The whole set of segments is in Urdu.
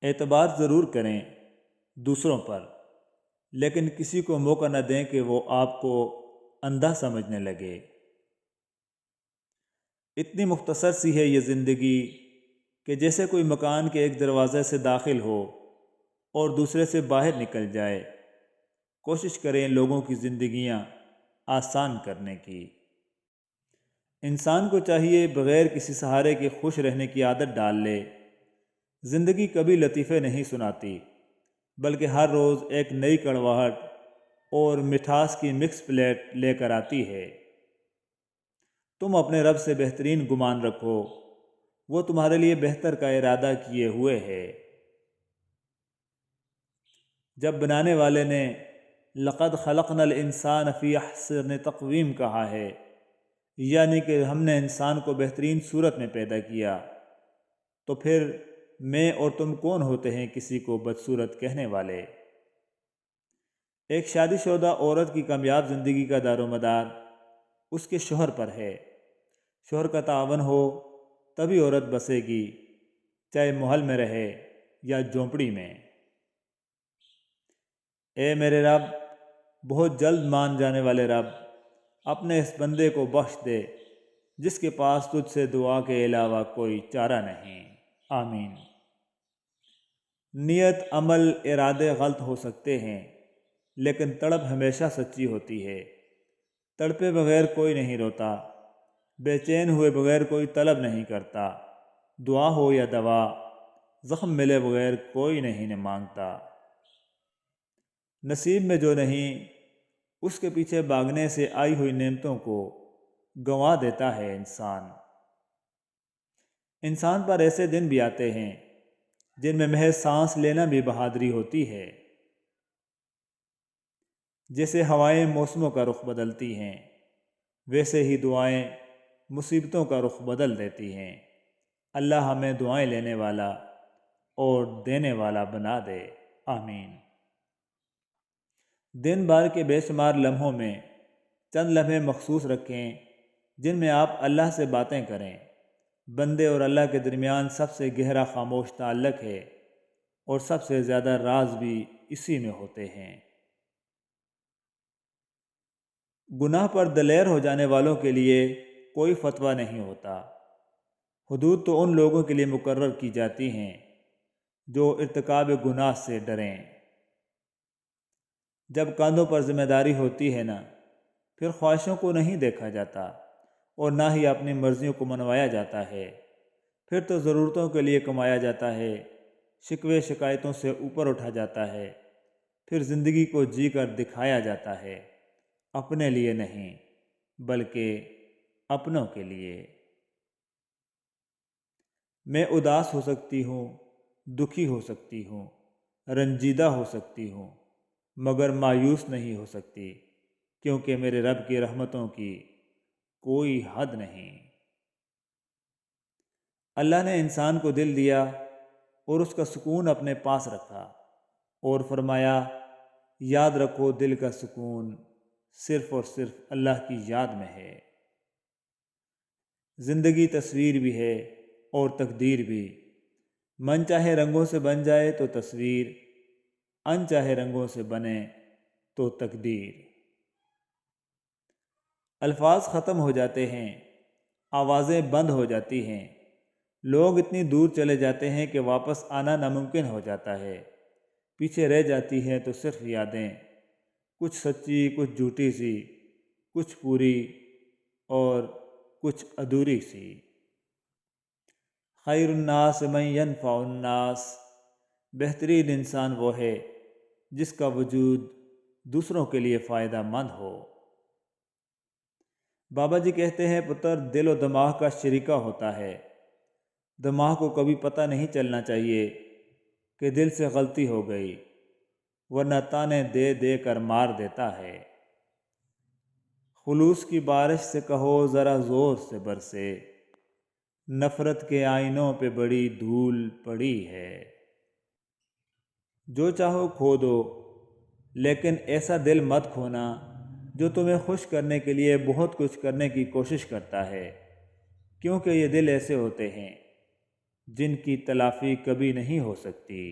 اعتبار ضرور کریں دوسروں پر، لیکن کسی کو موقع نہ دیں کہ وہ آپ کو اندھا سمجھنے لگے۔ اتنی مختصر سی ہے یہ زندگی کہ جیسے کوئی مکان کے ایک دروازے سے داخل ہو اور دوسرے سے باہر نکل جائے۔ کوشش کریں لوگوں کی زندگیاں آسان کرنے کی۔ انسان کو چاہیے بغیر کسی سہارے کے خوش رہنے کی عادت ڈال لے۔ زندگی کبھی لطیفے نہیں سناتی، بلکہ ہر روز ایک نئی کڑواہٹ اور مٹھاس کی مکس پلیٹ لے کر آتی ہے۔ تم اپنے رب سے بہترین گمان رکھو، وہ تمہارے لیے بہتر کا ارادہ کیے ہوئے ہے۔ جب بنانے والے نے لقد خلقنا الانسان فی احسن تقویم کہا ہے، یعنی کہ ہم نے انسان کو بہترین صورت میں پیدا کیا، تو پھر میں اور تم کون ہوتے ہیں کسی کو بدصورت کہنے والے؟ ایک شادی شدہ عورت کی کامیاب زندگی کا دار و مدار اس کے شوہر پر ہے۔ شوہر کا تعاون ہو تبھی عورت بسے گی، چاہے محل میں رہے یا جھونپڑی میں۔ اے میرے رب، بہت جلد مان جانے والے رب، اپنے اس بندے کو بخش دے جس کے پاس تجھ سے دعا کے علاوہ کوئی چارہ نہیں۔ آمین۔ نیت، عمل، ارادے غلط ہو سکتے ہیں، لیکن تڑپ ہمیشہ سچی ہوتی ہے۔ تڑپے بغیر کوئی نہیں روتا، بے چین ہوئے بغیر کوئی طلب نہیں کرتا، دعا ہو یا دوا، زخم ملے بغیر کوئی نہیں مانگتا۔ نصیب میں جو نہیں، اس کے پیچھے بھاگنے سے آئی ہوئی نعمتوں کو گنوا دیتا ہے انسان۔ انسان پر ایسے دن بھی آتے ہیں جن میں محض سانس لینا بھی بہادری ہوتی ہے۔ جیسے ہوائیں موسموں کا رخ بدلتی ہیں، ویسے ہی دعائیں مصیبتوں کا رخ بدل دیتی ہیں۔ اللہ ہمیں دعائیں لینے والا اور دینے والا بنا دے۔ آمین۔ دن بھر کے بے شمار لمحوں میں چند لمحے مخصوص رکھیں جن میں آپ اللہ سے باتیں کریں۔ بندے اور اللہ کے درمیان سب سے گہرا خاموش تعلق ہے، اور سب سے زیادہ راز بھی اسی میں ہوتے ہیں۔ گناہ پر دلیر ہو جانے والوں کے لیے کوئی فتویٰ نہیں ہوتا۔ حدود تو ان لوگوں کے لیے مقرر کی جاتی ہیں جو ارتکاب گناہ سے ڈریں۔ جب کاندھوں پر ذمہ داری ہوتی ہے نا، پھر خواہشوں کو نہیں دیکھا جاتا اور نہ ہی اپنی مرضیوں کو منوایا جاتا ہے۔ پھر تو ضرورتوں کے لیے کمایا جاتا ہے، شکوے شکایتوں سے اوپر اٹھا جاتا ہے۔ پھر زندگی کو جی کر دکھایا جاتا ہے، اپنے لیے نہیں بلکہ اپنوں کے لیے۔ میں اداس ہو سکتی ہوں، دکھی ہو سکتی ہوں، رنجیدہ ہو سکتی ہوں، مگر مایوس نہیں ہو سکتی، کیونکہ میرے رب کی رحمتوں کی کوئی حد نہیں۔ اللہ نے انسان کو دل دیا اور اس کا سکون اپنے پاس رکھا، اور فرمایا یاد رکھو دل کا سکون صرف اور صرف اللہ کی یاد میں ہے۔ زندگی تصویر بھی ہے اور تقدیر بھی، من چاہے رنگوں سے بن جائے تو تصویر، ان چاہے رنگوں سے بنے تو تقدیر۔ الفاظ ختم ہو جاتے ہیں، آوازیں بند ہو جاتی ہیں، لوگ اتنی دور چلے جاتے ہیں کہ واپس آنا ناممکن ہو جاتا ہے۔ پیچھے رہ جاتی ہیں تو صرف یادیں، کچھ سچی، کچھ جھوٹی سی، کچھ پوری اور کچھ ادھوری سی۔ خیر الناس من ینفع الناس، بہترین انسان وہ ہے جس کا وجود دوسروں کے لیے فائدہ مند ہو۔ بابا جی کہتے ہیں پتر، دل و دماغ کا شریکہ ہوتا ہے۔ دماغ کو کبھی پتہ نہیں چلنا چاہیے کہ دل سے غلطی ہو گئی، ورنہ تانے دے دے کر مار دیتا ہے۔ خلوص کی بارش سے کہو ذرا زور سے برسے، نفرت کے آئینوں پہ بڑی دھول پڑی ہے۔ جو چاہو کھو دو، لیکن ایسا دل مت کھونا جو تمہیں خوش کرنے کے لیے بہت کچھ کرنے کی کوشش کرتا ہے، کیونکہ یہ دل ایسے ہوتے ہیں۔ جن کی تلافی کبھی نہیں ہو سکتی۔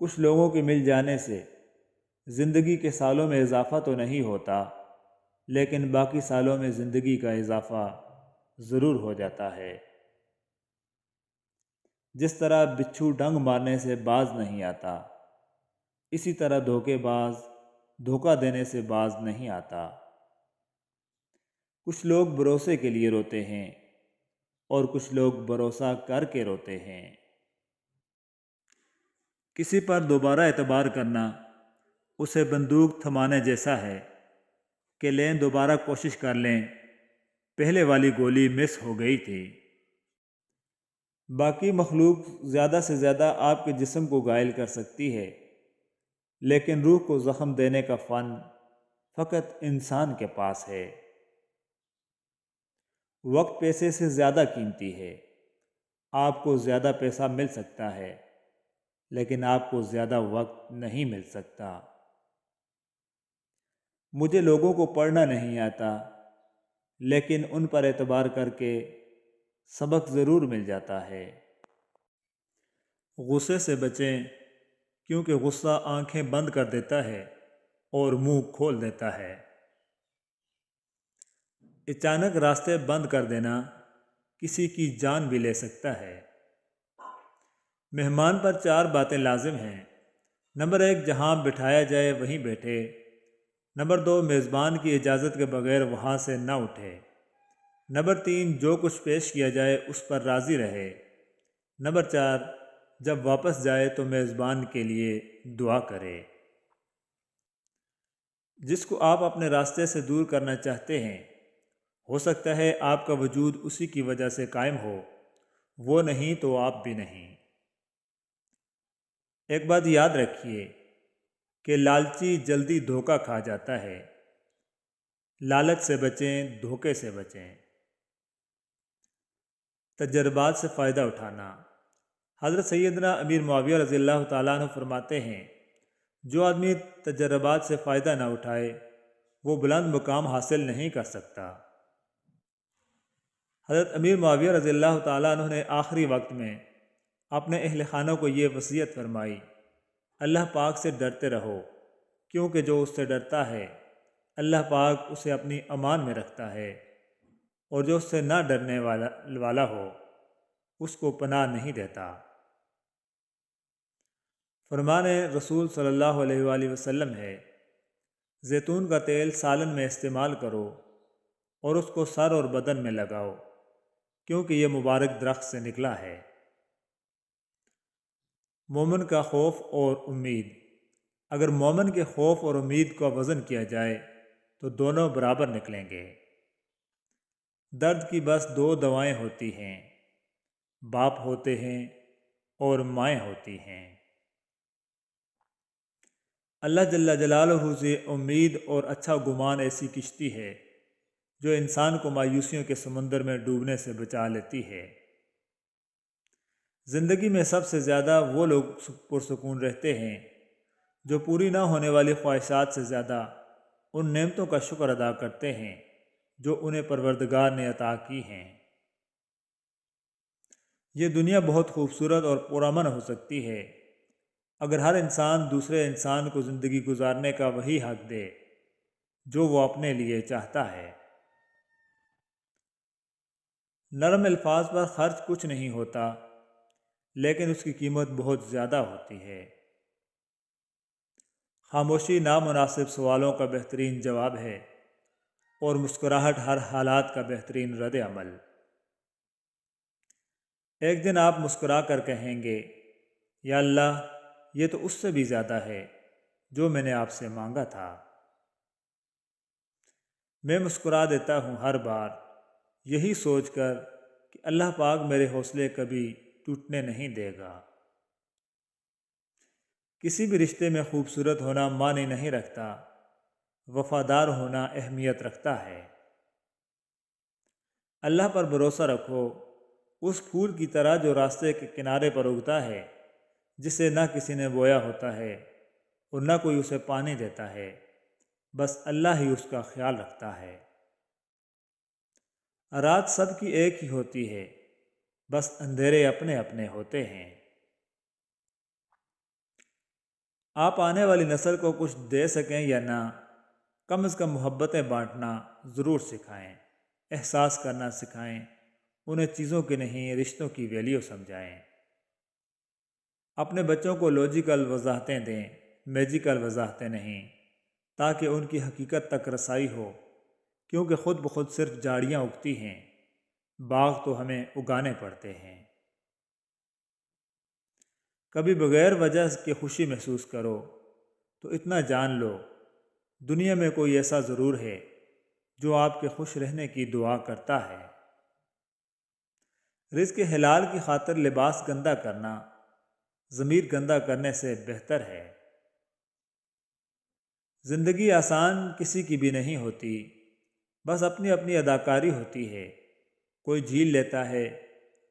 کچھ لوگوں کے مل جانے سے زندگی کے سالوں میں اضافہ تو نہیں ہوتا، لیکن باقی سالوں میں زندگی کا اضافہ ضرور ہو جاتا ہے۔ جس طرح بچھو ڈنگ مارنے سے باز نہیں آتا، اسی طرح دھوکے باز دھوکہ دینے سے باز نہیں آتا۔ کچھ لوگ بھروسے کے لیے روتے ہیں اور کچھ لوگ بھروسہ کر کے روتے ہیں۔ کسی پر دوبارہ اعتبار کرنا اسے بندوق تھمانے جیسا ہے کہ لیں دوبارہ کوشش کر لیں، پہلے والی گولی مس ہو گئی تھی۔ باقی مخلوق زیادہ سے زیادہ آپ کے جسم کو گھائل کر سکتی ہے، لیکن روح کو زخم دینے کا فن فقط انسان کے پاس ہے۔ وقت پیسے سے زیادہ قیمتی ہے۔ آپ کو زیادہ پیسہ مل سکتا ہے، لیکن آپ کو زیادہ وقت نہیں مل سکتا۔ مجھے لوگوں کو پڑھنا نہیں آتا، لیکن ان پر اعتبار کر کے سبق ضرور مل جاتا ہے۔ غصے سے بچیں، کیونکہ غصہ آنکھیں بند کر دیتا ہے اور منہ کھول دیتا ہے۔ اچانک راستے بند کر دینا کسی کی جان بھی لے سکتا ہے۔ مہمان پر 4 باتیں لازم ہیں۔ نمبر 1، جہاں بٹھایا جائے وہیں بیٹھے۔ نمبر 2، میزبان کی اجازت کے بغیر وہاں سے نہ اٹھے۔ نمبر 3، جو کچھ پیش کیا جائے اس پر راضی رہے۔ نمبر 4، جب واپس جائے تو میزبان کے لیے دعا کرے۔ جس کو آپ اپنے راستے سے دور کرنا چاہتے ہیں، ہو سکتا ہے آپ کا وجود اسی کی وجہ سے قائم ہو، وہ نہیں تو آپ بھی نہیں۔ ایک بات یاد رکھیے کہ لالچی جلدی دھوکہ کھا جاتا ہے۔ لالچ سے بچیں، دھوکے سے بچیں۔ تجربات سے فائدہ اٹھانا۔ حضرت سیدنا امیر معاویہ رضی اللہ تعالیٰ عنہ فرماتے ہیں، جو آدمی تجربات سے فائدہ نہ اٹھائے وہ بلند مقام حاصل نہیں کر سکتا۔ حضرت امیر معاویہ رضی اللہ تعالیٰ عنہ نے آخری وقت میں اپنے اہل خانہ کو یہ وصیت فرمائی، اللہ پاک سے ڈرتے رہو، کیونکہ جو اس سے ڈرتا ہے اللہ پاک اسے اپنی امان میں رکھتا ہے، اور جو اس سے نہ ڈرنے والا ہو اس کو پناہ نہیں دیتا۔ فرمان رسول صلی اللہ علیہ وآلہ وسلم ہے، زیتون کا تیل سالن میں استعمال کرو اور اس کو سر اور بدن میں لگاؤ، کیونکہ یہ مبارک درخت سے نکلا ہے۔ مومن کا خوف اور امید۔ اگر مومن کے خوف اور امید کا وزن کیا جائے تو دونوں برابر نکلیں گے۔ درد کی بس 2 دوائیں ہوتی ہیں، باپ ہوتے ہیں اور مائیں ہوتی ہیں۔ اللہ جل جلالہ سے امید اور اچھا گمان ایسی کشتی ہے جو انسان کو مایوسیوں کے سمندر میں ڈوبنے سے بچا لیتی ہے۔ زندگی میں سب سے زیادہ وہ لوگ پرسکون رہتے ہیں جو پوری نہ ہونے والی خواہشات سے زیادہ ان نعمتوں کا شکر ادا کرتے ہیں جو انہیں پروردگار نے عطا کی ہیں۔ یہ دنیا بہت خوبصورت اور پرامن ہو سکتی ہے اگر ہر انسان دوسرے انسان کو زندگی گزارنے کا وہی حق دے جو وہ اپنے لیے چاہتا ہے۔ نرم الفاظ پر خرچ کچھ نہیں ہوتا، لیکن اس کی قیمت بہت زیادہ ہوتی ہے۔ خاموشی نامناسب سوالوں کا بہترین جواب ہے اور مسکراہٹ ہر حالات کا بہترین رد عمل۔ ایک دن آپ مسکرا کر کہیں گے، یا اللہ، یہ تو اس سے بھی زیادہ ہے جو میں نے آپ سے مانگا تھا۔ میں مسکرا دیتا ہوں ہر بار یہی سوچ کر کہ اللہ پاک میرے حوصلے کبھی ٹوٹنے نہیں دے گا۔ کسی بھی رشتے میں خوبصورت ہونا معنی نہیں رکھتا، وفادار ہونا اہمیت رکھتا ہے۔ اللہ پر بھروسہ رکھو، اس پھول کی طرح جو راستے کے کنارے پر اگتا ہے، جسے نہ کسی نے بویا ہوتا ہے اور نہ کوئی اسے پانی دیتا ہے، بس اللہ ہی اس کا خیال رکھتا ہے۔ رات سب کی ایک ہی ہوتی ہے، بس اندھیرے اپنے اپنے ہوتے ہیں۔ آپ آنے والی نسل کو کچھ دے سکیں یا نہ، کم از کم محبتیں بانٹنا ضرور سکھائیں، احساس کرنا سکھائیں، انہیں چیزوں کی نہیں رشتوں کی ویلیو سمجھائیں۔ اپنے بچوں کو لاجیکل وضاحتیں دیں، میجیکل وضاحتیں نہیں، تاکہ ان کی حقیقت تک رسائی ہو، کیونکہ خود بخود صرف جھاڑیاں اگتی ہیں، باغ تو ہمیں اگانے پڑتے ہیں۔ کبھی بغیر وجہ کے خوشی محسوس کرو تو اتنا جان لو، دنیا میں کوئی ایسا ضرور ہے جو آپ کے خوش رہنے کی دعا کرتا ہے۔ رزق حلال کی خاطر لباس گندا کرنا ضمیر گندا کرنے سے بہتر ہے۔ زندگی آسان کسی کی بھی نہیں ہوتی، بس اپنی اپنی اداکاری ہوتی ہے۔ کوئی جھیل لیتا ہے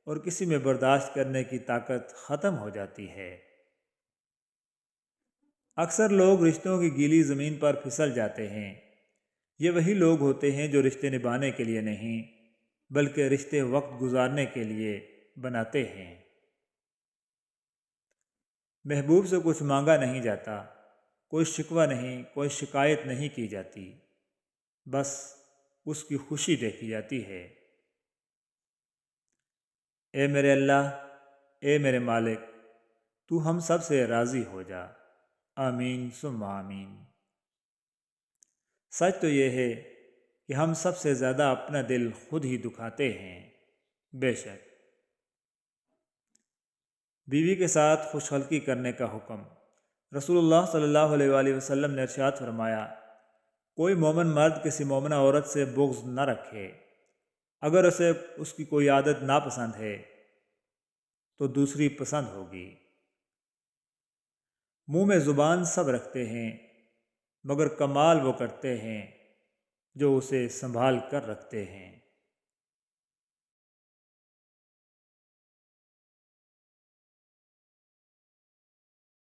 اور کسی میں برداشت کرنے کی طاقت ختم ہو جاتی ہے۔ اکثر لوگ رشتوں کی گیلی زمین پر پھسل جاتے ہیں۔ یہ وہی لوگ ہوتے ہیں جو رشتے نبھانے کے لیے نہیں، بلکہ رشتے وقت گزارنے کے لیے بناتے ہیں۔ محبوب سے کچھ مانگا نہیں جاتا، کوئی شکوہ نہیں، کوئی شکایت نہیں کی جاتی، بس اس کی خوشی دیکھی جاتی ہے۔ اے میرے اللہ، اے میرے مالک، تو ہم سب سے راضی ہو جا، آمین ثم آمین۔ سچ تو یہ ہے کہ ہم سب سے زیادہ اپنا دل خود ہی دکھاتے ہیں۔ بے شک بیوی کے ساتھ خوش خلقی کرنے کا حکم۔ رسول اللہ صلی اللہ علیہ وآلہ وسلم نے ارشاد فرمایا، کوئی مومن مرد کسی مومنہ عورت سے بغض نہ رکھے، اگر اسے اس کی کوئی عادت ناپسند ہے تو دوسری پسند ہوگی۔ منہ میں زبان سب رکھتے ہیں، مگر کمال وہ کرتے ہیں جو اسے سنبھال کر رکھتے ہیں۔